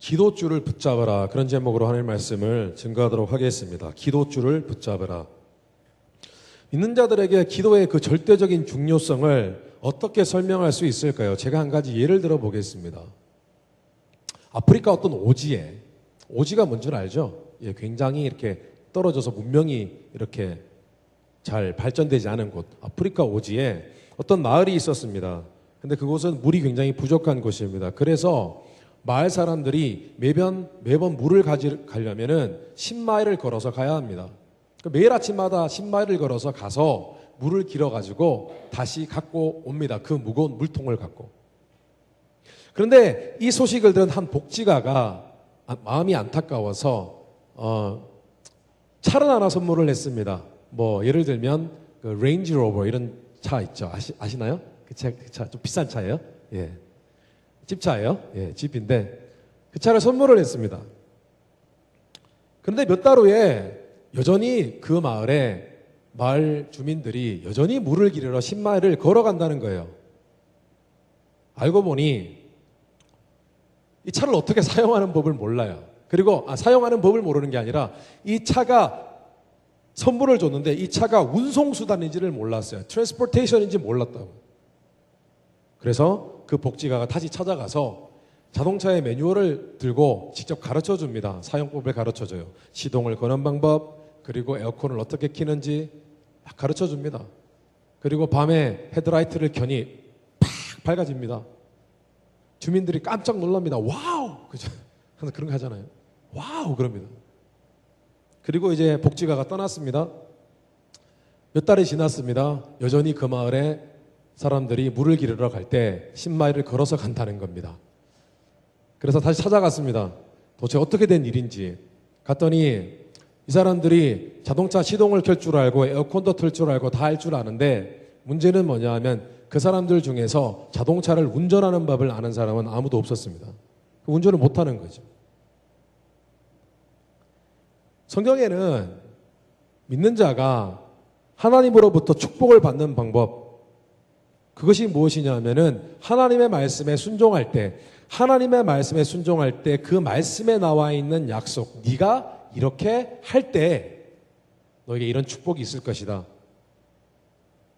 기도줄을 붙잡아라. 그런 제목으로 하나님의 말씀을 증거하도록 하겠습니다. 기도줄을 붙잡아라. 믿는 자들에게 기도의 그 절대적인 중요성을 어떻게 설명할 수 있을까요? 제가 한 가지 예를 들어 보겠습니다. 아프리카 어떤 오지에, 오지가 뭔 줄 알죠? 예, 굉장히 이렇게 떨어져서 문명이 이렇게 잘 발전되지 않은 곳, 아프리카 오지에 어떤 마을이 있었습니다. 근데 그곳은 물이 굉장히 부족한 곳입니다. 그래서 마을 사람들이 매번 물을 가려면은 10마일을 걸어서 가야 합니다. 매일 아침마다 10마일을 걸어서 가서 물을 길어가지고 다시 갖고 옵니다. 그 무거운 물통을 갖고. 그런데 이 소식을 들은 한 복지가가 마음이 안타까워서 차를 하나 선물을 했습니다. 뭐 예를 들면 그 레인지 로버 이런 차 있죠. 아시나요? 그 차 좀 비싼 차예요. 예, 집차예요. 예, 집인데 그 차를 선물을 했습니다. 그런데 몇 달 후에 여전히 그 마을 주민들이 여전히 물을 기르러 10마일을 걸어간다는 거예요. 알고 보니 이 차를 어떻게 사용하는 법을 몰라요. 그리고 사용하는 법을 모르는 게 아니라 이 차가 선물을 줬는데 이 차가 운송수단인지를 몰랐어요. 트랜스포테이션인지 몰랐다고. 그래서 그 복지가가 다시 찾아가서 자동차의 매뉴얼을 들고 직접 가르쳐 줍니다. 사용법을 가르쳐 줘요. 시동을 거는 방법, 그리고 에어컨을 어떻게 켜는지 막 가르쳐 줍니다. 그리고 밤에 헤드라이트를 켜니 팍 밝아집니다. 주민들이 깜짝 놀랍니다. 와우! 그죠? 항상 그런 거 하잖아요. 와우! 그럽니다. 그리고 이제 복지가가 떠났습니다. 몇 달이 지났습니다. 여전히 그 마을에 사람들이 물을 기르러 갈 때 10마일을 걸어서 간다는 겁니다. 그래서 다시 찾아갔습니다. 도대체 어떻게 된 일인지. 갔더니 이 사람들이 자동차 시동을 켤 줄 알고 에어컨도 틀 줄 알고 다 할 줄 아는데 문제는 뭐냐 하면 그 사람들 중에서 자동차를 운전하는 법을 아는 사람은 아무도 없었습니다. 운전을 못하는 거죠. 성경에는 믿는 자가 하나님으로부터 축복을 받는 방법, 그것이 무엇이냐 하면은 하나님의 말씀에 순종할 때, 하나님의 말씀에 순종할 때 그 말씀에 나와 있는 약속, 네가 이렇게 할 때 너에게 이런 축복이 있을 것이다.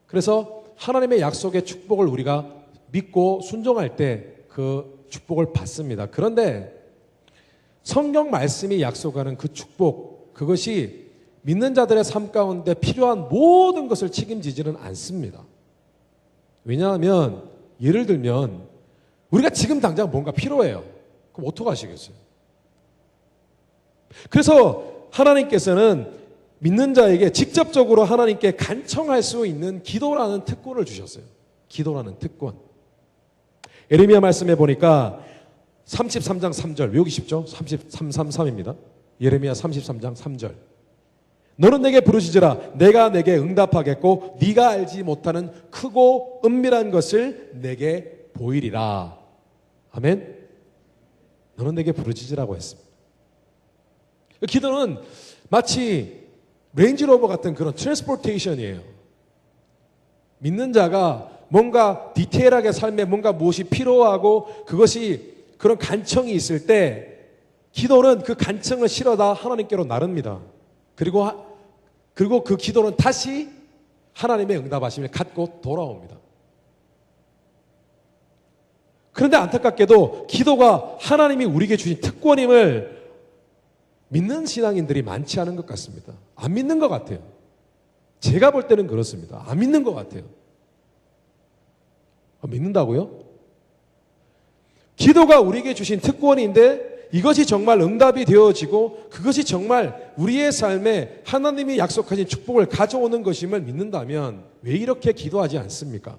그래서 하나님의 약속의 축복을 우리가 믿고 순종할 때 그 축복을 받습니다. 그런데 성경 말씀이 약속하는 그 축복, 그것이 믿는 자들의 삶 가운데 필요한 모든 것을 책임지지는 않습니다. 왜냐하면 예를 들면 우리가 지금 당장 뭔가 필요해요. 그럼 어떡하시겠어요? 그래서 하나님께서는 믿는 자에게 직접적으로 하나님께 간청할 수 있는 기도라는 특권을 주셨어요. 기도라는 특권. 예레미야 말씀해 보니까 33장 3절 외우기 쉽죠? 3333입니다. 예레미야 33장 3절. 너는 내게 부르짖으라. 내가 내게 응답하겠고 네가 알지 못하는 크고 은밀한 것을 내게 보이리라. 아멘. 너는 내게 부르짖으라고 했습니다. 기도는 마치 레인지로버 같은 그런 트랜스포테이션이에요. 믿는 자가 뭔가 디테일하게 삶에 뭔가 무엇이 필요하고 그것이 그런 간청이 있을 때 기도는 그 간청을 실어다 하나님께로 나릅니다. 그리고 그 기도는 다시 하나님의 응답하심을 갖고 돌아옵니다. 그런데 안타깝게도 기도가 하나님이 우리에게 주신 특권임을 믿는 신앙인들이 많지 않은 것 같습니다. 안 믿는 것 같아요. 제가 볼 때는 그렇습니다. 안 믿는 것 같아요. 믿는다고요? 기도가 우리에게 주신 특권인데 이것이 정말 응답이 되어지고 그것이 정말 우리의 삶에 하나님이 약속하신 축복을 가져오는 것임을 믿는다면 왜 이렇게 기도하지 않습니까?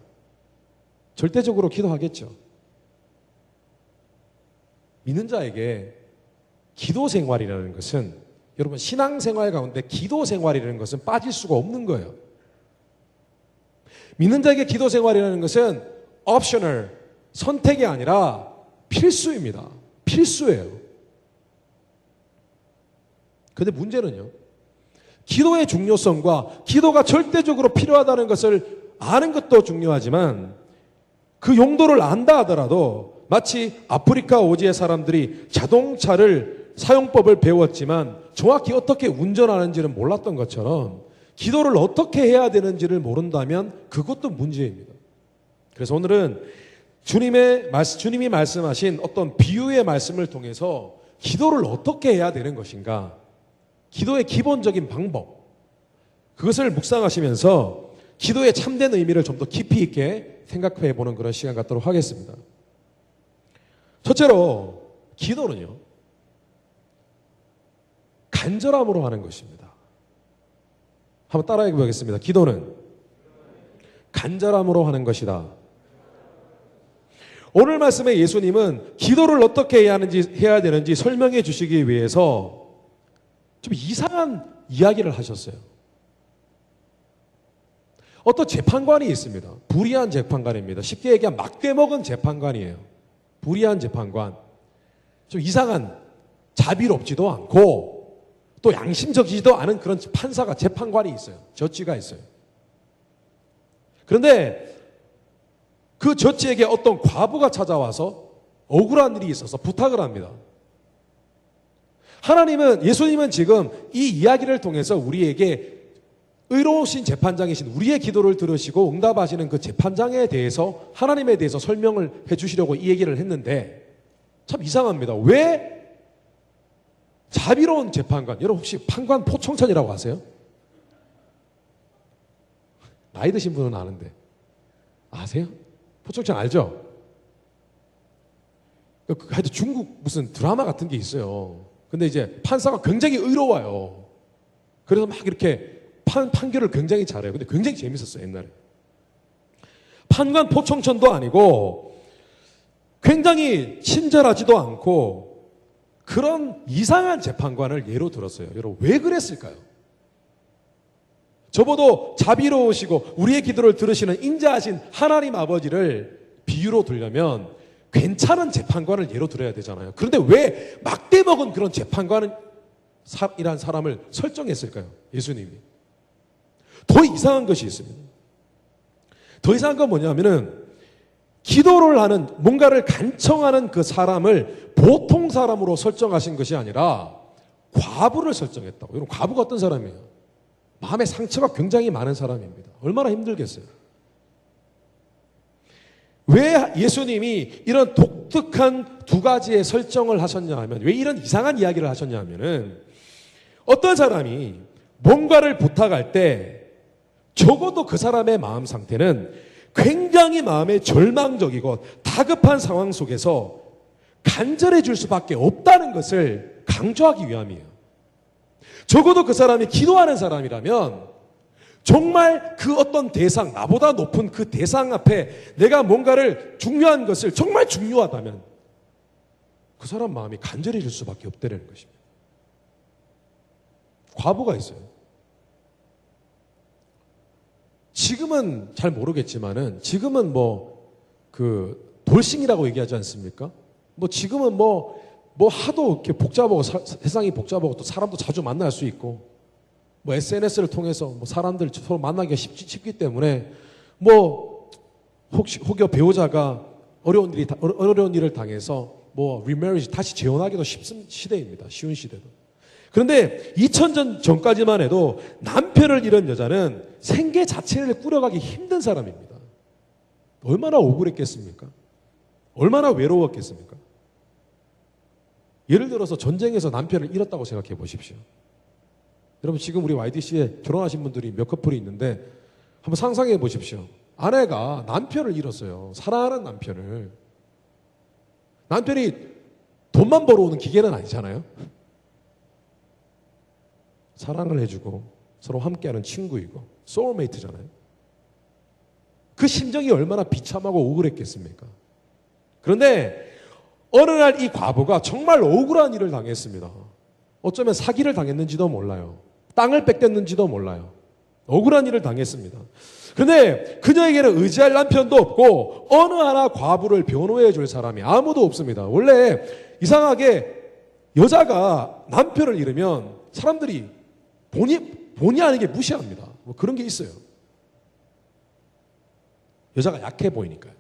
절대적으로 기도하겠죠. 믿는 자에게 기도 생활이라는 것은, 여러분 신앙생활 가운데 기도 생활이라는 것은 빠질 수가 없는 거예요. 믿는 자에게 기도 생활이라는 것은 옵셔널, 선택이 아니라 필수입니다. 필수예요. 그런데 문제는요, 기도의 중요성과 기도가 절대적으로 필요하다는 것을 아는 것도 중요하지만 그 용도를 안다 하더라도 마치 아프리카 오지의 사람들이 자동차를 사용법을 배웠지만 정확히 어떻게 운전하는지는 몰랐던 것처럼 기도를 어떻게 해야 되는지를 모른다면 그것도 문제입니다. 그래서 오늘은 주님이 말씀하신 어떤 비유의 말씀을 통해서 기도를 어떻게 해야 되는 것인가, 기도의 기본적인 방법, 그것을 묵상하시면서 기도의 참된 의미를 좀 더 깊이 있게 생각해 보는 그런 시간 갖도록 하겠습니다. 첫째로 기도는요, 간절함으로 하는 것입니다. 한번 따라해 보겠습니다. 기도는 간절함으로 하는 것이다. 오늘 말씀에 예수님은 기도를 어떻게 해야 되는지 설명해 주시기 위해서 좀 이상한 이야기를 하셨어요. 어떤 재판관이 있습니다. 불의한 재판관입니다. 쉽게 얘기하면 막대먹은 재판관이에요. 불의한 재판관. 좀 이상한, 자비롭지도 않고 또 양심적이지도 않은 그런 판사가, 재판관이 있어요. 저지가 있어요. 그런데 그 저지에게 어떤 과부가 찾아와서 억울한 일이 있어서 부탁을 합니다. 예수님은 지금 이 이야기를 통해서 우리에게 의로우신 재판장이신 우리의 기도를 들으시고 응답하시는 그 재판장에 대해서, 하나님에 대해서 설명을 해 주시려고 이 얘기를 했는데 참 이상합니다. 왜 자비로운 재판관, 여러분 혹시 판관 포청천이라고 아세요? 나이 드신 분은 아는데 아세요? 포청천 알죠? 하여튼 중국 무슨 드라마 같은 게 있어요. 근데 이제 판사가 굉장히 의로워요. 그래서 막 이렇게 판결을 굉장히 잘해요. 근데 굉장히 재밌었어요, 옛날에. 판관 포청천도 아니고 굉장히 친절하지도 않고 그런 이상한 재판관을 예로 들었어요. 여러분, 왜 그랬을까요? 저보다 자비로우시고 우리의 기도를 들으시는 인자하신 하나님 아버지를 비유로 들려면 괜찮은 재판관을 예로 들어야 되잖아요. 그런데 왜 막대먹은 그런 재판관이란 사람을 설정했을까요? 예수님이. 더 이상한 것이 있습니다. 더 이상한 건 뭐냐면은 기도를 하는, 뭔가를 간청하는 그 사람을 보통 사람으로 설정하신 것이 아니라 과부를 설정했다고. 여러분, 과부가 어떤 사람이에요? 마음의 상처가 굉장히 많은 사람입니다. 얼마나 힘들겠어요? 왜 예수님이 이런 독특한 두 가지의 설정을 하셨냐 하면, 왜 이런 이상한 이야기를 하셨냐 하면은, 어떤 사람이 뭔가를 부탁할 때 적어도 그 사람의 마음 상태는 굉장히 마음에 절망적이고 다급한 상황 속에서 간절해 줄 수밖에 없다는 것을 강조하기 위함이에요. 적어도 그 사람이 기도하는 사람이라면 정말 그 어떤 대상, 나보다 높은 그 대상 앞에 내가 뭔가를 중요한 것을, 정말 중요하다면 그 사람 마음이 간절해질 수밖에 없다는 것입니다. 과부가 있어요. 지금은 잘 모르겠지만은, 지금은 돌싱이라고 얘기하지 않습니까? 지금은 하도 이렇게 복잡하고, 세상이 복잡하고 또 사람도 자주 만날 수 있고, SNS를 통해서 사람들 서로 만나기가 쉽기 때문에, 혹여 배우자가 어려운 일을 당해서 리메리지 다시 재혼하기도 쉽은 시대입니다. 쉬운 시대도. 그런데 2000년 전까지만 해도 남편을 잃은 여자는 생계 자체를 꾸려가기 힘든 사람입니다. 얼마나 억울했겠습니까? 얼마나 외로웠겠습니까? 예를 들어서 전쟁에서 남편을 잃었다고 생각해 보십시오. 여러분, 지금 우리 YDC에 결혼하신 분들이 몇 커플이 있는데 한번 상상해 보십시오. 아내가 남편을 잃었어요. 사랑하는 남편을. 남편이 돈만 벌어오는 기계는 아니잖아요. 사랑을 해주고 서로 함께하는 친구이고 소울메이트잖아요. 그 심정이 얼마나 비참하고 억울했겠습니까? 그런데 어느 날 이 과부가 정말 억울한 일을 당했습니다. 어쩌면 사기를 당했는지도 몰라요. 땅을 뺏겼는지도 몰라요. 억울한 일을 당했습니다. 그런데 그녀에게는 의지할 남편도 없고 어느 하나 과부를 변호해 줄 사람이 아무도 없습니다. 원래 이상하게 여자가 남편을 잃으면 사람들이 본의 아니게 무시합니다. 그런 게 있어요. 여자가 약해 보이니까요.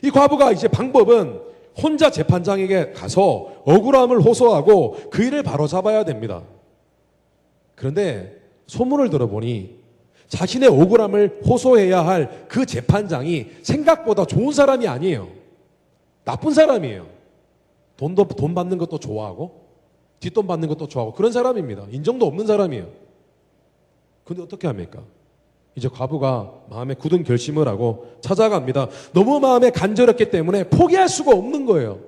이 과부가 이제 방법은 혼자 재판장에게 가서 억울함을 호소하고 그 일을 바로잡아야 됩니다. 그런데 소문을 들어보니 자신의 억울함을 호소해야 할 그 재판장이 생각보다 좋은 사람이 아니에요. 나쁜 사람이에요. 돈 받는 것도 좋아하고 뒷돈 받는 것도 좋아하고 그런 사람입니다. 인정도 없는 사람이에요. 근데 어떻게 합니까? 이제 과부가 마음에 굳은 결심을 하고 찾아갑니다. 너무 마음에 간절했기 때문에 포기할 수가 없는 거예요.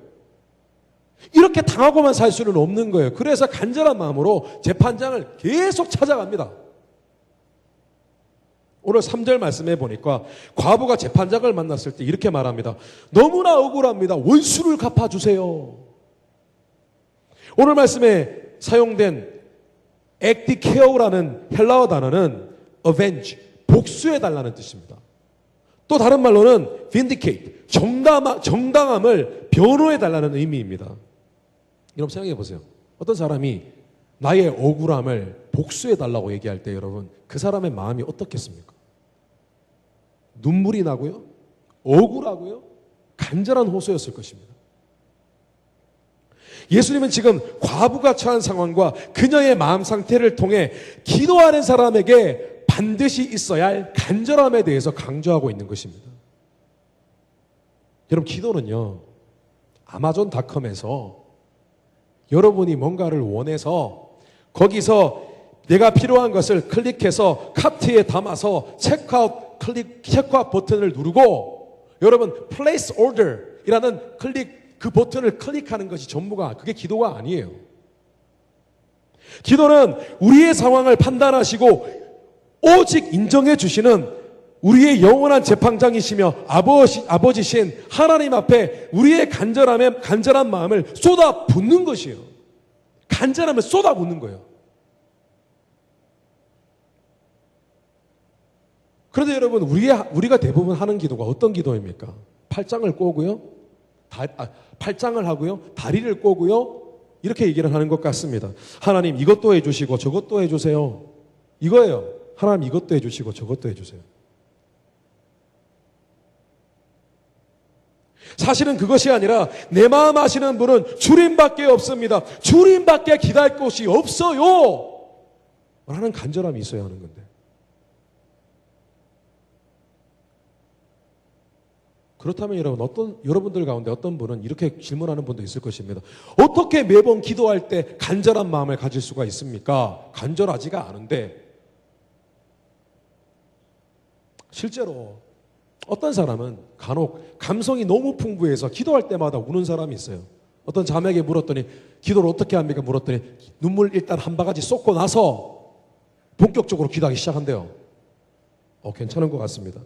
이렇게 당하고만 살 수는 없는 거예요. 그래서 간절한 마음으로 재판장을 계속 찾아갑니다. 오늘 3절 말씀해 보니까 과부가 재판장을 만났을 때 이렇게 말합니다. 너무나 억울합니다. 원수를 갚아주세요. 오늘 말씀에 사용된 엑디케오라는 헬라어 단어는 avenge, 복수해달라는 뜻입니다. 또 다른 말로는 vindicate, 정당함을 변호해달라는 의미입니다. 여러분 생각해 보세요. 어떤 사람이 나의 억울함을 복수해달라고 얘기할 때 여러분 그 사람의 마음이 어떻겠습니까? 눈물이 나고요, 억울하고요, 간절한 호소였을 것입니다. 예수님은 지금 과부가 처한 상황과 그녀의 마음 상태를 통해 기도하는 사람에게 반드시 있어야 할 간절함에 대해서 강조하고 있는 것입니다. 여러분 기도는요, 아마존닷컴에서 여러분이 뭔가를 원해서 거기서 내가 필요한 것을 클릭해서 카트에 담아서 체크아웃 버튼을 누르고 여러분 place order이라는 그 버튼을 클릭하는 것이 전부가 그게 기도가 아니에요. 기도는 우리의 상황을 판단하시고 오직 인정해 주시는 우리의 영원한 재판장이시며 아버지신 하나님 앞에 우리의 간절한 마음을 쏟아붓는 것이에요. 간절함을 쏟아붓는 거예요. 그런데 여러분 우리가 대부분 하는 기도가 어떤 기도입니까? 팔짱을 꼬고요, 팔짱을 하고요, 다리를 꼬고요, 이렇게 얘기를 하는 것 같습니다. 하나님 이것도 해주시고 저것도 해주세요. 이거예요. 하나님 이것도 해주시고 저것도 해주세요. 사실은 그것이 아니라 내 마음 아시는 분은 주님밖에 없습니다. 주님밖에 기도할 곳이 없어요 라는 간절함이 있어야 하는 건데, 그렇다면 여러분들 가운데 어떤 분은 이렇게 질문하는 분도 있을 것입니다. 어떻게 매번 기도할 때 간절한 마음을 가질 수가 있습니까? 간절하지가 않은데. 실제로 어떤 사람은 간혹 감성이 너무 풍부해서 기도할 때마다 우는 사람이 있어요. 어떤 자매에게 물었더니 기도를 어떻게 합니까? 물었더니 눈물 일단 한 바가지 쏟고 나서 본격적으로 기도하기 시작한대요. 괜찮은 것 같습니다.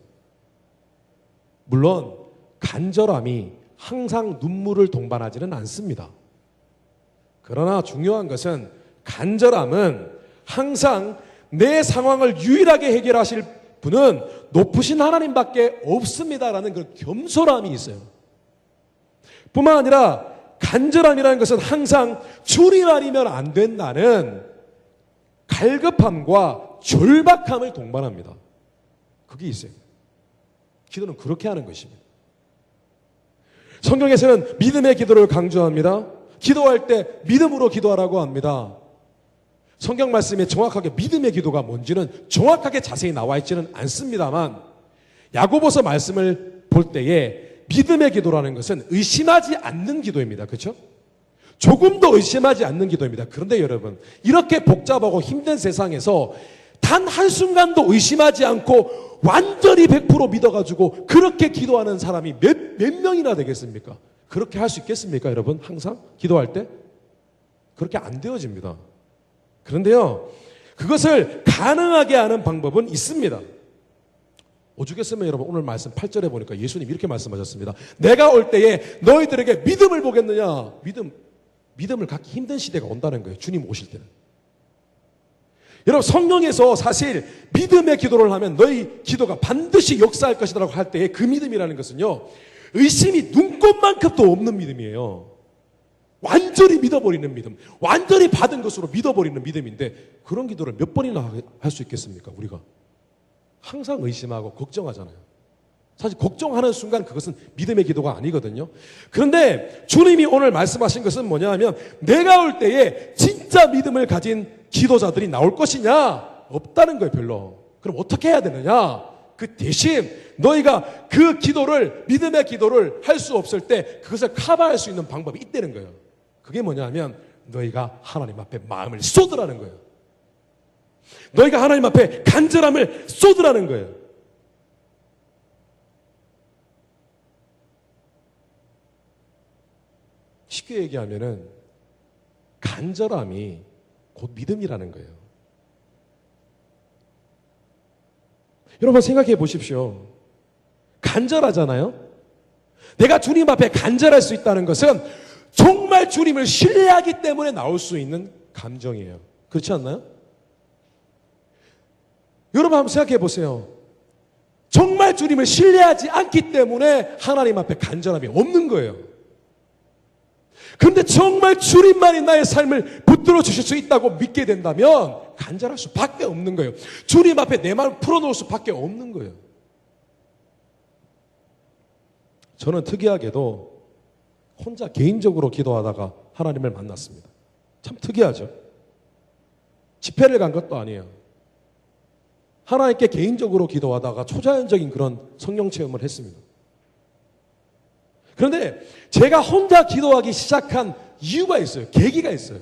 물론 간절함이 항상 눈물을 동반하지는 않습니다. 그러나 중요한 것은 간절함은 항상 내 상황을 유일하게 해결하실 분은 높으신 하나님밖에 없습니다라는 그 겸손함이 있어요. 뿐만 아니라 간절함이라는 것은 항상 주님 아니면 안 된다는 갈급함과 절박함을 동반합니다. 그게 있어요. 기도는 그렇게 하는 것입니다. 성경에서는 믿음의 기도를 강조합니다. 기도할 때 믿음으로 기도하라고 합니다. 성경 말씀에 정확하게 믿음의 기도가 뭔지는 정확하게 자세히 나와 있지는 않습니다만, 야고보서 말씀을 볼 때에 믿음의 기도라는 것은 의심하지 않는 기도입니다. 그렇죠? 조금 더 의심하지 않는 기도입니다. 그런데 여러분, 이렇게 복잡하고 힘든 세상에서 단 한순간도 의심하지 않고 완전히 100% 믿어가지고 그렇게 기도하는 사람이 몇 명이나 되겠습니까? 그렇게 할 수 있겠습니까, 여러분? 항상 기도할 때? 그렇게 안 되어집니다. 그런데요, 그것을 가능하게 하는 방법은 있습니다. 오죽했으면 여러분 오늘 말씀 8절에 보니까 예수님 이렇게 말씀하셨습니다. 내가 올 때에 너희들에게 믿음을 보겠느냐? 믿음을 갖기 힘든 시대가 온다는 거예요. 주님 오실 때는. 여러분 성령에서 사실 믿음의 기도를 하면 너희 기도가 반드시 역사할 것이라고 할 때의 그 믿음이라는 것은요, 의심이 눈꼽만큼도 없는 믿음이에요. 완전히 믿어버리는 믿음, 완전히 받은 것으로 믿어버리는 믿음인데, 그런 기도를 몇 번이나 할 수 있겠습니까? 우리가 항상 의심하고 걱정하잖아요. 사실 걱정하는 순간 그것은 믿음의 기도가 아니거든요. 그런데 주님이 오늘 말씀하신 것은 뭐냐 하면 내가 올 때에 진짜 믿음을 가진 기도자들이 나올 것이냐? 없다는 거예요, 별로. 그럼 어떻게 해야 되느냐? 그 대신 너희가 그 기도를, 믿음의 기도를 할 수 없을 때 그것을 커버할 수 있는 방법이 있다는 거예요. 그게 뭐냐 하면 너희가 하나님 앞에 마음을 쏟으라는 거예요. 너희가 하나님 앞에 간절함을 쏟으라는 거예요. 쉽게 얘기하면은 간절함이 곧 믿음이라는 거예요. 여러분 생각해 보십시오. 간절하잖아요. 내가 주님 앞에 간절할 수 있다는 것은 정말 주님을 신뢰하기 때문에 나올 수 있는 감정이에요. 그렇지 않나요? 여러분 한번 생각해 보세요. 정말 주님을 신뢰하지 않기 때문에 하나님 앞에 간절함이 없는 거예요. 그런데 정말 주님만이 나의 삶을 붙들어 주실 수 있다고 믿게 된다면 간절할 수밖에 없는 거예요. 주님 앞에 내 마음을 풀어놓을 수밖에 없는 거예요. 저는 특이하게도 혼자 개인적으로 기도하다가 하나님을 만났습니다. 참 특이하죠. 집회를 간 것도 아니에요. 하나님께 개인적으로 기도하다가 초자연적인 그런 성령 체험을 했습니다. 그런데 제가 혼자 기도하기 시작한 이유가 있어요. 계기가 있어요.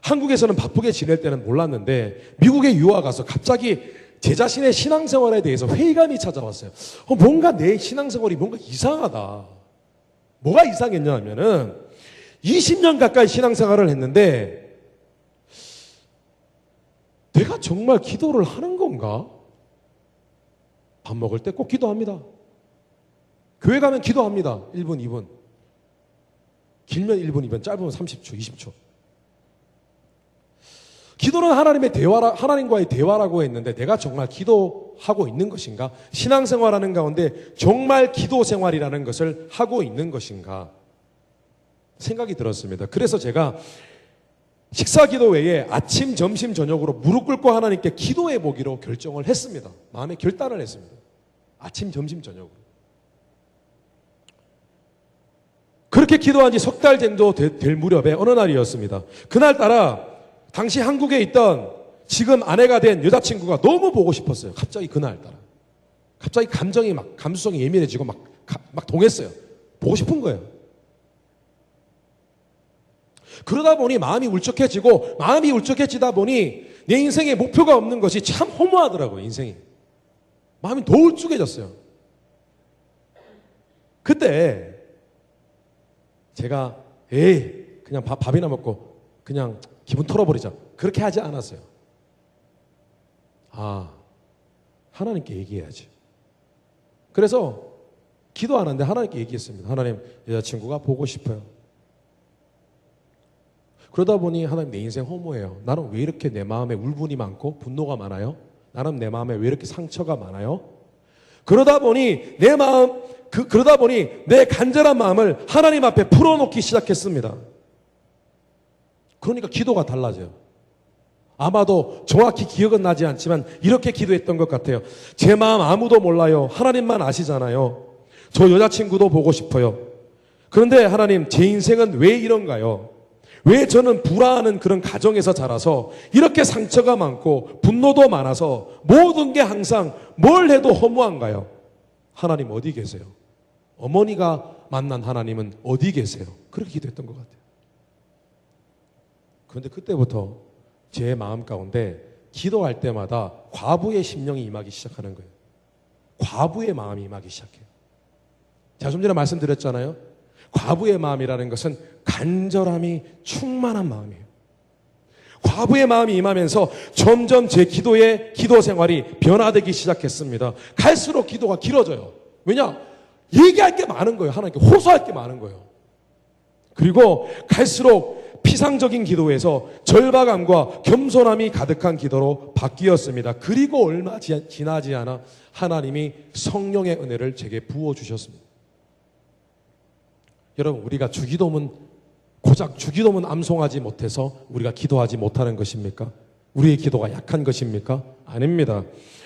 한국에서는 바쁘게 지낼 때는 몰랐는데 미국에 유학 가서 갑자기 제 자신의 신앙생활에 대해서 회의감이 찾아왔어요. 뭔가 내 신앙생활이 뭔가 이상하다. 뭐가 이상했냐 하면은 20년 가까이 신앙생활을 했는데 내가 정말 기도를 하는 건가? 밥 먹을 때 꼭 기도합니다. 교회 가면 기도합니다. 1분, 2분. 길면 1분, 2분, 짧으면 30초, 20초. 기도는 하나님과의 대화라고 했는데 내가 정말 기도하고 있는 것인가? 신앙생활하는 가운데 정말 기도 생활이라는 것을 하고 있는 것인가? 생각이 들었습니다. 그래서 제가 식사 기도 외에 아침, 점심, 저녁으로 무릎 꿇고 하나님께 기도해 보기로 결정을 했습니다. 마음에 결단을 했습니다. 아침, 점심, 저녁으로. 그렇게 기도한 지 석 달 정도 될 무렵에 어느 날이었습니다. 그날따라 당시 한국에 있던 지금 아내가 된 여자친구가 너무 보고 싶었어요. 갑자기 그날따라. 갑자기 감정이 감수성이 예민해지고 막 동했어요. 보고 싶은 거예요. 그러다 보니 마음이 울적해지다 보니 내 인생에 목표가 없는 것이 참 허무하더라고요, 인생이. 마음이 더 울적해졌어요. 그때 제가 그냥 밥이나 먹고 그냥 기분 털어버리자. 그렇게 하지 않았어요. 하나님께 얘기해야지. 그래서 기도 안 하는데 하나님께 얘기했습니다. 하나님, 여자친구가 보고 싶어요. 그러다 보니 하나님, 내 인생 허무해요. 나는 왜 이렇게 내 마음에 울분이 많고 분노가 많아요? 나는 내 마음에 왜 이렇게 상처가 많아요? 그러다 보니 내 간절한 마음을 하나님 앞에 풀어놓기 시작했습니다. 그러니까 기도가 달라져요. 아마도 정확히 기억은 나지 않지만 이렇게 기도했던 것 같아요. 제 마음 아무도 몰라요. 하나님만 아시잖아요. 저 여자친구도 보고 싶어요. 그런데 하나님, 제 인생은 왜 이런가요? 왜 저는 불화하는 그런 가정에서 자라서 이렇게 상처가 많고 분노도 많아서 모든 게 항상 뭘 해도 허무한가요? 하나님 어디 계세요? 어머니가 만난 하나님은 어디 계세요? 그렇게 기도했던 것 같아요. 그런데 그때부터 제 마음 가운데 기도할 때마다 과부의 심령이 임하기 시작하는 거예요. 과부의 마음이 임하기 시작해요. 제가 좀 전에 말씀드렸잖아요. 과부의 마음이라는 것은 간절함이 충만한 마음이에요. 과부의 마음이 임하면서 점점 제 기도 생활이 변화되기 시작했습니다. 갈수록 기도가 길어져요. 왜냐? 얘기할 게 많은 거예요. 하나님께 호소할 게 많은 거예요. 그리고 갈수록 피상적인 기도에서 절박함과 겸손함이 가득한 기도로 바뀌었습니다. 그리고 얼마 지나지 않아 하나님이 성령의 은혜를 제게 부어주셨습니다. 여러분, 우리가 고작 주기도문 암송하지 못해서 우리가 기도하지 못하는 것입니까? 우리의 기도가 약한 것입니까? 아닙니다.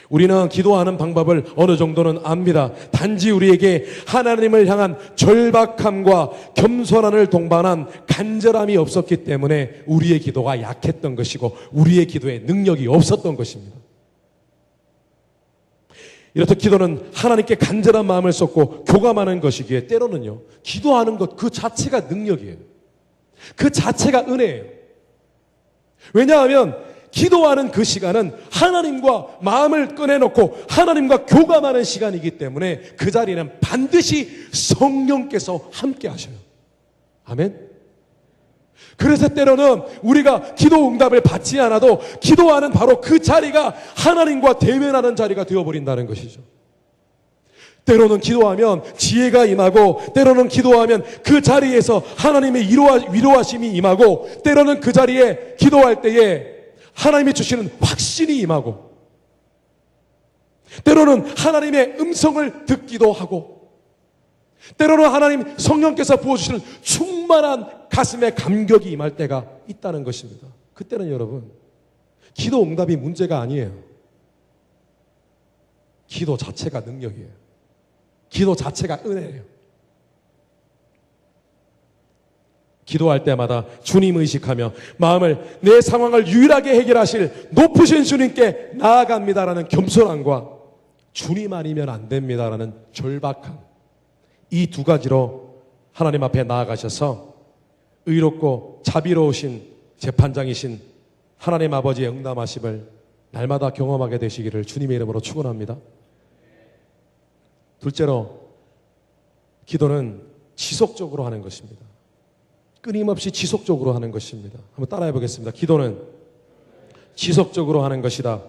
우리는 기도하는 방법을 어느 정도는 압니다. 단지 우리에게 하나님을 향한 절박함과 겸손함을 동반한 간절함이 없었기 때문에 우리의 기도가 약했던 것이고 우리의 기도에 능력이 없었던 것입니다. 이렇듯 기도는 하나님께 간절한 마음을 쏟고 교감하는 것이기에 때로는요, 기도하는 것 그 자체가 능력이에요. 그 자체가 은혜예요. 왜냐하면 기도하는 그 시간은 하나님과 마음을 꺼내놓고 하나님과 교감하는 시간이기 때문에 그 자리는 반드시 성령께서 함께 하셔요. 아멘. 그래서 때로는 우리가 기도 응답을 받지 않아도 기도하는 바로 그 자리가 하나님과 대면하는 자리가 되어버린다는 것이죠. 때로는 기도하면 지혜가 임하고, 때로는 기도하면 그 자리에서 하나님의 위로하심이 임하고, 때로는 그 자리에 기도할 때에 하나님이 주시는 확신이 임하고, 때로는 하나님의 음성을 듣기도 하고, 때로는 하나님 성령께서 부어주시는 충만한 가슴의 감격이 임할 때가 있다는 것입니다. 그때는 여러분, 기도 응답이 문제가 아니에요. 기도 자체가 능력이에요. 기도 자체가 은혜예요. 기도할 때마다 주님 의식하며 마음을 내 상황을 유일하게 해결하실 높으신 주님께 나아갑니다라는 겸손함과 주님 아니면 안 됩니다라는 절박함, 이 두 가지로 하나님 앞에 나아가셔서 의롭고 자비로우신 재판장이신 하나님 아버지의 응답하심을 날마다 경험하게 되시기를 주님의 이름으로 축원합니다. 둘째로, 기도는 지속적으로 하는 것입니다. 끊임없이 지속적으로 하는 것입니다. 한번 따라해 보겠습니다. 기도는 지속적으로 하는 것이다.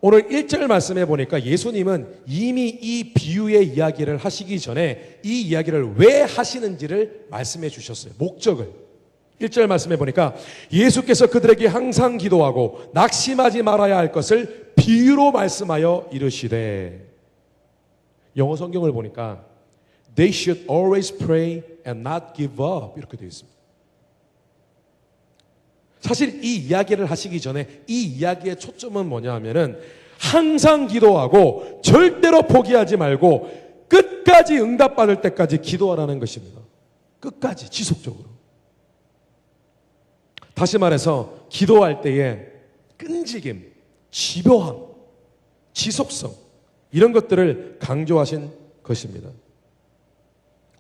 오늘 1절 말씀해 보니까 예수님은 이미 이 비유의 이야기를 하시기 전에 이 이야기를 왜 하시는지를 말씀해 주셨어요. 목적을. 1절 말씀해 보니까 예수께서 그들에게 항상 기도하고 낙심하지 말아야 할 것을 비유로 말씀하여 이르시되, 영어 성경을 보니까 They should always pray and not give up 이렇게 되어 있습니다. 사실 이 이야기를 하시기 전에 이 이야기의 초점은 뭐냐 하면은 항상 기도하고 절대로 포기하지 말고 끝까지 응답받을 때까지 기도하라는 것입니다. 끝까지 지속적으로. 다시 말해서 기도할 때에 끈질김, 집요함, 지속성 이런 것들을 강조하신 것입니다.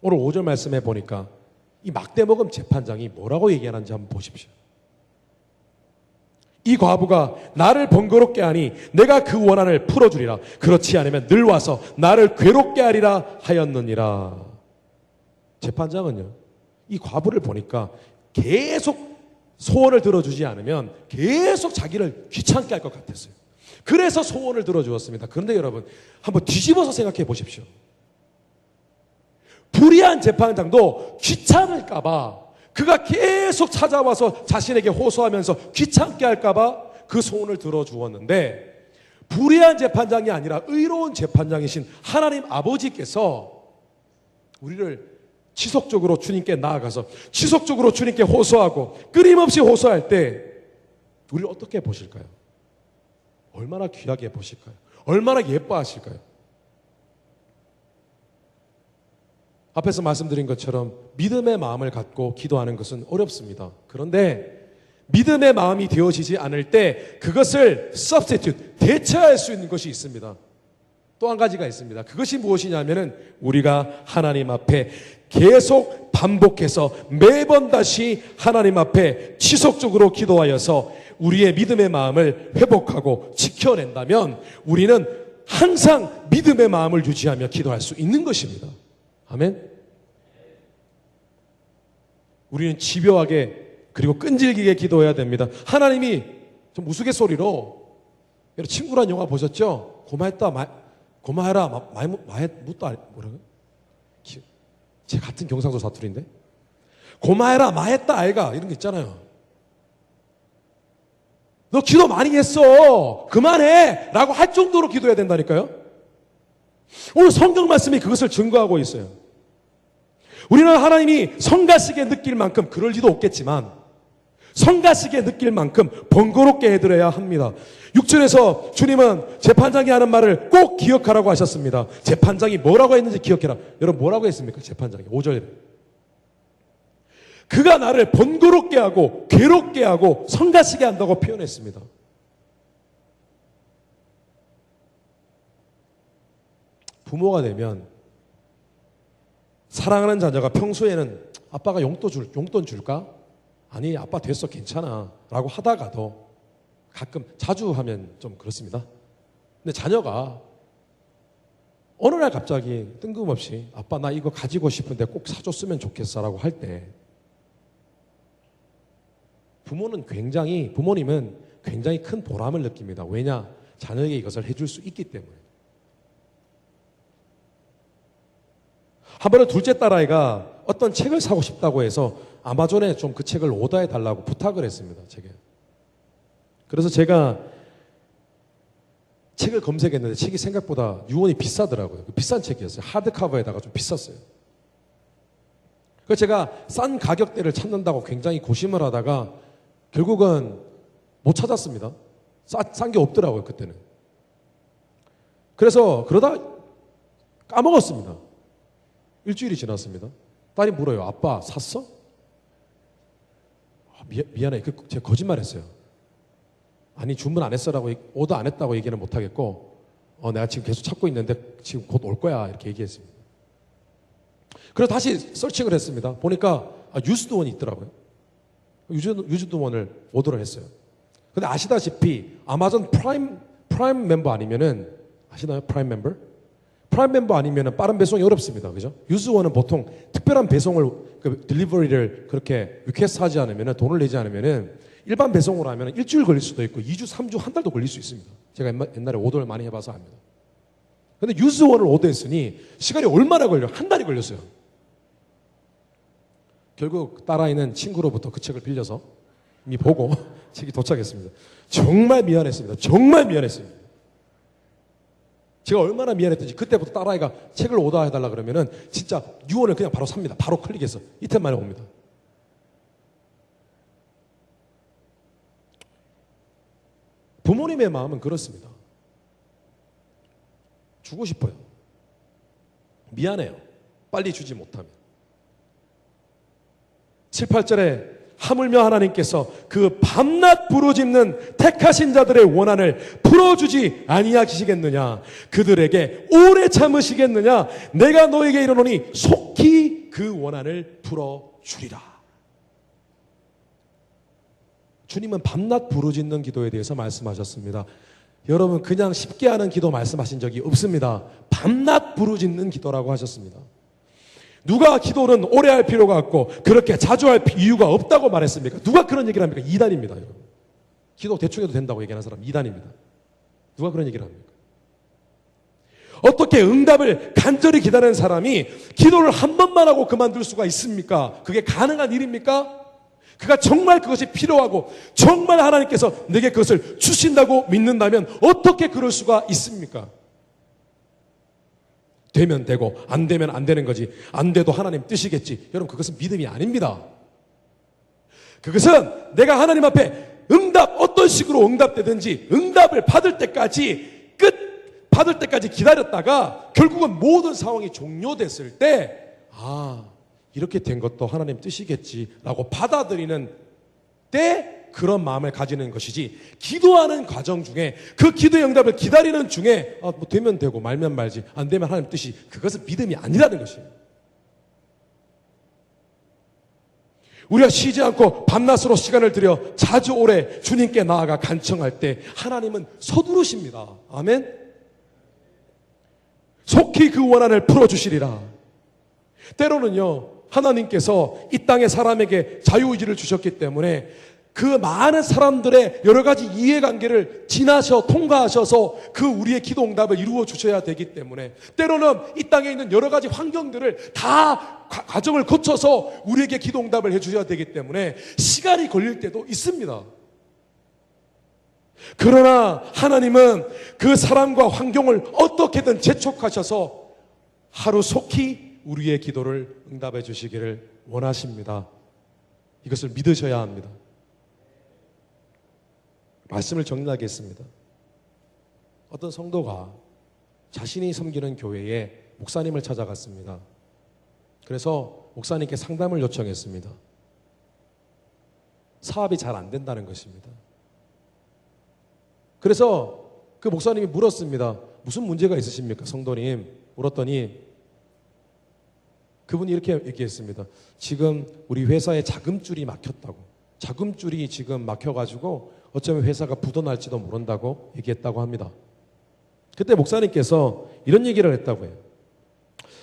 오늘 5절 말씀해 보니까 이 막대먹음 재판장이 뭐라고 얘기하는지 한번 보십시오. 이 과부가 나를 번거롭게 하니 내가 그 원한을 풀어주리라. 그렇지 않으면 늘 와서 나를 괴롭게 하리라 하였느니라. 재판장은요, 이 과부를 보니까 계속 소원을 들어주지 않으면 계속 자기를 귀찮게 할 것 같았어요. 그래서 소원을 들어주었습니다. 그런데 여러분, 한번 뒤집어서 생각해 보십시오. 불의한 재판장도 귀찮을까봐, 그가 계속 찾아와서 자신에게 호소하면서 귀찮게 할까봐 그 소원을 들어주었는데, 불의한 재판장이 아니라 의로운 재판장이신 하나님 아버지께서 우리를 지속적으로 주님께 나아가서 지속적으로 주님께 호소하고 끊임없이 호소할 때 우리를 어떻게 보실까요? 얼마나 귀하게 보실까요? 얼마나 예뻐하실까요? 앞에서 말씀드린 것처럼 믿음의 마음을 갖고 기도하는 것은 어렵습니다. 그런데 믿음의 마음이 되어지지 않을 때 그것을 substitute, 대체할 수 있는 것이 있습니다. 또 한 가지가 있습니다. 그것이 무엇이냐면은 우리가 하나님 앞에 계속 반복해서 매번 다시 하나님 앞에 지속적으로 기도하여서 우리의 믿음의 마음을 회복하고 지켜낸다면 우리는 항상 믿음의 마음을 유지하며 기도할 수 있는 것입니다. 아멘. 우리는 집요하게 그리고 끈질기게 기도해야 됩니다. 하나님이 좀 우스갯소리로, 여러분 친구란 영화 보셨죠? 고마해라 마해무또 뭐라고요? 제 같은 경상도 사투리인데, 고마해라 마했다 아이가 이런 게 있잖아요. 너 기도 많이 했어 그만해 라고 할 정도로 기도해야 된다니까요. 오늘 성경 말씀이 그것을 증거하고 있어요. 우리는 하나님이 성가시게 느낄 만큼 그럴지도 없겠지만 성가시게 느낄 만큼 번거롭게 해드려야 합니다. 6절에서 주님은 재판장이 하는 말을 꼭 기억하라고 하셨습니다. 재판장이 뭐라고 했는지 기억해라. 여러분 뭐라고 했습니까? 재판장이 5절 그가 나를 번거롭게 하고 괴롭게 하고 성가시게 한다고 표현했습니다. 부모가 되면 사랑하는 자녀가 평소에는 아빠가 용돈 줄까? 아니 아빠 됐어 괜찮아 라고 하다가도 가끔 자주 하면 좀 그렇습니다. 근데 자녀가 어느 날 갑자기 뜬금없이 아빠 나 이거 가지고 싶은데 꼭 사줬으면 좋겠어 라고 할 때 부모님은 굉장히 큰 보람을 느낍니다. 왜냐? 자녀에게 이것을 해줄 수 있기 때문에. 한 번은 둘째 딸아이가 어떤 책을 사고 싶다고 해서 아마존에 좀 그 책을 오더해 달라고 부탁을 했습니다. 제게. 그래서 제가 책을 검색했는데 책이 생각보다 유언이 비싸더라고요. 비싼 책이었어요. 하드커버에다가 좀 비쌌어요. 그래서 제가 싼 가격대를 찾는다고 굉장히 고심을 하다가 결국은 못 찾았습니다. 싼 게 없더라고요, 그때는. 그래서 그러다 까먹었습니다. 일주일이 지났습니다. 딸이 물어요. 아빠 샀어? 미안해. 제가 거짓말했어요. 아니 주문 안 했어라고 오더 안 했다고 얘기는 못 하겠고 내가 지금 계속 찾고 있는데 지금 곧 올 거야 이렇게 얘기했습니다. 그래서 다시 서칭을 했습니다. 보니까 유즈드원이 있더라고요. 유즈드원을 오더를 했어요. 근데 아시다시피 아마존 프라임 멤버 아니면은 아시나요? 프라임 멤버 아니면은 빠른 배송이 어렵습니다. 그죠? 유즈원은 보통 특별한 배송을 딜리버리를 그렇게 리퀘스트 하지 않으면은 돈을 내지 않으면은 일반 배송으로 하면 일주일 걸릴 수도 있고 2주, 3주, 한 달도 걸릴 수 있습니다. 제가 옛날에 오더를 많이 해봐서 압니다. 근데 유즈원을 오더했으니 시간이 얼마나 걸려요? 한 달이 걸렸어요. 결국 딸아이는 친구로부터 그 책을 빌려서 이미 보고 책이 도착했습니다. 정말 미안했습니다. 정말 미안했습니다. 제가 얼마나 미안했던지 그때부터 딸아이가 책을 오더해달라 그러면은 진짜 유언을 그냥 바로 삽니다. 바로 클릭해서 이틀 만에 옵니다. 부모님의 마음은 그렇습니다. 주고 싶어요. 미안해요. 빨리 주지 못하면. 7, 8절에 하물며 하나님께서 그 밤낮 부르짖는 택하신 자들의 원한을 풀어주지 아니하시겠느냐. 그들에게 오래 참으시겠느냐. 내가 너에게 이르노니 속히 그 원한을 풀어주리라. 주님은 밤낮 부르짖는 기도에 대해서 말씀하셨습니다. 여러분 그냥 쉽게 하는 기도 말씀하신 적이 없습니다. 밤낮 부르짖는 기도라고 하셨습니다. 누가 기도는 오래 할 필요가 없고 그렇게 자주 할 이유가 없다고 말했습니까? 누가 그런 얘기를 합니까? 이단입니다. 여러분. 기도 대충 해도 된다고 얘기하는 사람 이단입니다. 누가 그런 얘기를 합니까? 어떻게 응답을 간절히 기다리는 사람이 기도를 한 번만 하고 그만둘 수가 있습니까? 그게 가능한 일입니까? 그가 정말 그것이 필요하고 정말 하나님께서 내게 그것을 주신다고 믿는다면 어떻게 그럴 수가 있습니까? 되면 되고 안 되면 안 되는 거지. 안 돼도 하나님 뜻이겠지. 여러분 그것은 믿음이 아닙니다. 그것은 내가 하나님 앞에 어떤 식으로 응답되든지 응답을 받을 때까지 받을 때까지 기다렸다가 결국은 모든 상황이 종료됐을 때 이렇게 된 것도 하나님 뜻이겠지라고 받아들이는 때 그런 마음을 가지는 것이지 기도하는 과정 중에 그 기도의 응답을 기다리는 중에 뭐 되면 되고 말면 말지 안 되면 하나님 뜻이 그것은 믿음이 아니라는 것이에요. 우리가 쉬지 않고 밤낮으로 시간을 들여 자주 오래 주님께 나아가 간청할 때 하나님은 서두르십니다. 아멘. 속히 그 원한을 풀어주시리라. 때로는요 하나님께서 이 땅의 사람에게 자유의지를 주셨기 때문에 그 많은 사람들의 여러 가지 이해관계를 통과하셔서 그 우리의 기도 응답을 이루어 주셔야 되기 때문에 때로는 이 땅에 있는 여러 가지 환경들을 다 과정을 거쳐서 우리에게 기도 응답을 해주셔야 되기 때문에 시간이 걸릴 때도 있습니다. 그러나 하나님은 그 사람과 환경을 어떻게든 재촉하셔서 하루속히 우리의 기도를 응답해 주시기를 원하십니다. 이것을 믿으셔야 합니다. 말씀을 정리하겠습니다. 어떤 성도가 자신이 섬기는 교회에 목사님을 찾아갔습니다. 그래서 목사님께 상담을 요청했습니다. 사업이 잘 안 된다는 것입니다. 그래서 그 목사님이 물었습니다. 무슨 문제가 있으십니까, 성도님? 물었더니 그분이 이렇게 얘기했습니다. 지금 우리 회사에 자금줄이 막혔다고. 자금줄이 지금 막혀가지고 어쩌면 회사가 부도날지도 모른다고 얘기했다고 합니다. 그때 목사님께서 이런 얘기를 했다고 해요.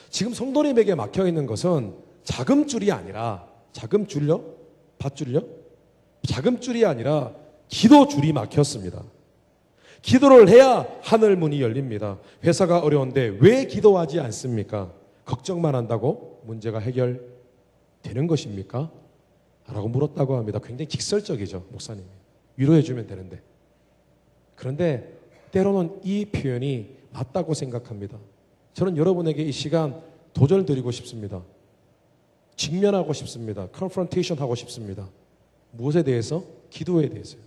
지금 성도님에게 막혀있는 것은 자금줄이 아니라, 자금줄요? 밧줄요? 자금줄이 아니라 기도줄이 막혔습니다. 기도를 해야 하늘 문이 열립니다. 회사가 어려운데 왜 기도하지 않습니까? 걱정만 한다고 문제가 해결되는 것입니까? 라고 물었다고 합니다. 굉장히 직설적이죠, 목사님이. 위로해주면 되는데. 그런데 때로는 이 표현이 맞다고 생각합니다. 저는 여러분에게 이 시간 도전을 드리고 싶습니다. 직면하고 싶습니다. 컨프런테이션 하고 싶습니다. 무엇에 대해서? 기도에 대해서요.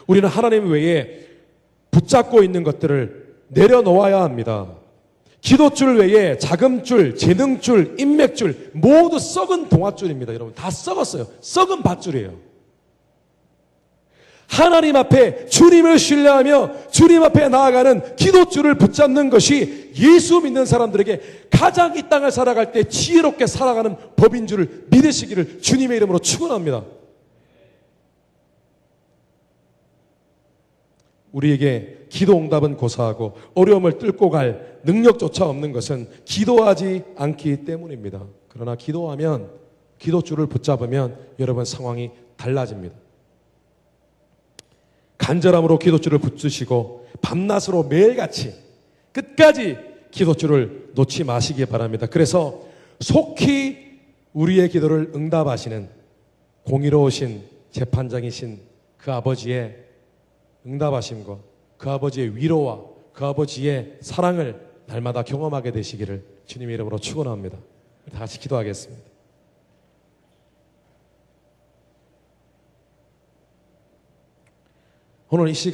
우리는 하나님 외에 붙잡고 있는 것들을 내려놓아야 합니다. 기도줄 외에 자금줄, 재능줄, 인맥줄 모두 썩은 동아줄입니다. 여러분 다 썩었어요. 썩은 밧줄이에요. 하나님 앞에 주님을 신뢰하며 주님 앞에 나아가는 기도줄을 붙잡는 것이 예수 믿는 사람들에게 가장 이 땅을 살아갈 때 지혜롭게 살아가는 법인 줄을 믿으시기를 주님의 이름으로 축원합니다. 우리에게 기도 응답은 고사하고 어려움을 뚫고 갈 능력조차 없는 것은 기도하지 않기 때문입니다. 그러나 기도하면, 기도줄을 붙잡으면 여러분 상황이 달라집니다. 간절함으로 기도줄을 붙드시고 밤낮으로 매일같이 끝까지 기도줄을 놓지 마시기 바랍니다. 그래서 속히 우리의 기도를 응답하시는 공의로우신 재판장이신 그 아버지의 응답하심과 그 아버지의 위로와 그 아버지의 사랑을 날마다 경험하게 되시기를 주님의 이름으로 축원합니다. 다 같이 기도하겠습니다. 오늘 이 시간